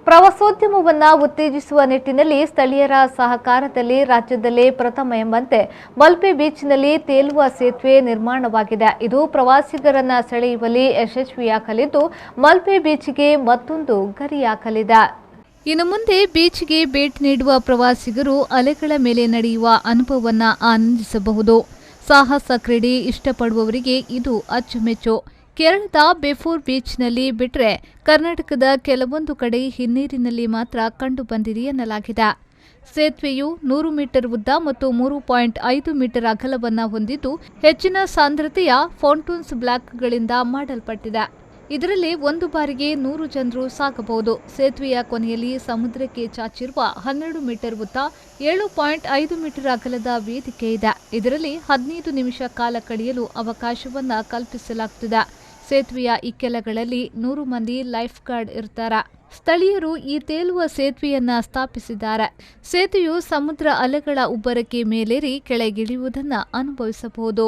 ಪ್ರವಾಸೋದ್ಯಮವನ್ನು ಉತ್ತೇಜಿಸುವ ನಿಟ್ಟಿನಲ್ಲಿ ಸ್ಥಳೀಯರ ಸಹಕಾರದಲ್ಲಿ ರಾಜ್ಯದಲ್ಲೇ ಪ್ರಥಮ ಎಂಬಂತೆ ಮಲ್ಪೆ ಬೀಚ್ನಲ್ಲಿ ತೇಲುವ ಸೇತುವೆ ನಿರ್ಮಾಣವಾಗಿದೆ. ಇದು ಪ್ರವಾಸಿಗರನ್ನ ಸೆಳೆಯುವಲ್ಲಿ ಯಶಸ್ವಿಯಾಗಲಿದ್ದು ಮಲ್ಪೆ ಬೀಚ್ಗೆ ಮತ್ತೊಂದು ಗರಿಯಾಗಲಿದೆ. ಇನ್ನು ಮುಂದೆ ಬೀಚ್ಗೆ ಭೇಟಿ ನೀಡುವ ಪ್ರವಾಸಿಗರು ಅಲೆಗಳ ಮೇಲೆ ನಡೆಯುವ ಅನುಭವವನ್ನು ಆನಂದಿಸಬಹುದು. ಸಾಹಸ ಕ್ರೀಡೆ ಇಷ್ಟಪಡುವವರಿಗೆ ಇದು ಅಚ್ಚುಮೆಚ್ಚು. ಕೇರಳದ ಬೇಫೋರ್ ಬೀಚ್ನಲ್ಲಿ ಬಿಟ್ಟರೆ ಕರ್ನಾಟಕದ ಕೆಲವೊಂದು ಕಡೆ ಹಿನ್ನೀರಿನಲ್ಲಿ ಮಾತ್ರ ಕಂಡುಬಂದಿದೆ ಎನ್ನಲಾಗಿದೆ. ಸೇತುವೆಯು 100 ಮೀಟರ್ ಉದ್ದ ಮತ್ತು 3.5 ಮೀಟರ್ ಅಗಲವನ್ನು ಹೊಂದಿದ್ದು ಹೆಚ್ಚಿನ ಸಾಂದ್ರತೆಯ ಫೌಂಟೂನ್ಸ್ ಬ್ಲಾಕ್ಗಳಿಂದ ಮಾಡಲ್ಪಟ್ಟಿದೆ. ಇದರಲ್ಲಿ ಒಂದು ಬಾರಿಗೆ 100 ಜನರು ಸಾಗಬಹುದು. ಸೇತುವೆಯ ಕೊನೆಯಲ್ಲಿ ಸಮುದ್ರಕ್ಕೆ ಚಾಚಿರುವ 12 ಮೀಟರ್ ಉದ್ದ 7.5 ಮೀಟರ್ ಅಗಲದ ವೇದಿಕೆ ಇದೆ. ಇದರಲ್ಲಿ 15 ನಿಮಿಷ ಕಾಲ ಕಳೆಯಲು ಅವಕಾಶವನ್ನು ಕಲ್ಪಿಸಲಾಗುತ್ತಿದೆ. ಸೇತುವೆಯ ಇಕ್ಕೆಲಗಳಲ್ಲಿ 100 ಮಂದಿ ಲೈಫ್ ಗಾರ್ಡ್ ಇರ್ತಾರೆ. ಸ್ಥಳೀಯರು ಈ ತೇಲುವ ಸೇತುವೆಯನ್ನ ಸ್ಥಾಪಿಸಿದ್ದಾರೆ. ಸೇತುವೆಯು ಸಮುದ್ರ ಅಲೆಗಳ ಉಬ್ಬರಕ್ಕೆ ಮೇಲೇರಿ ಕೆಳಗಿಳಿಯುವುದನ್ನು ಅನುಭವಿಸಬಹುದು.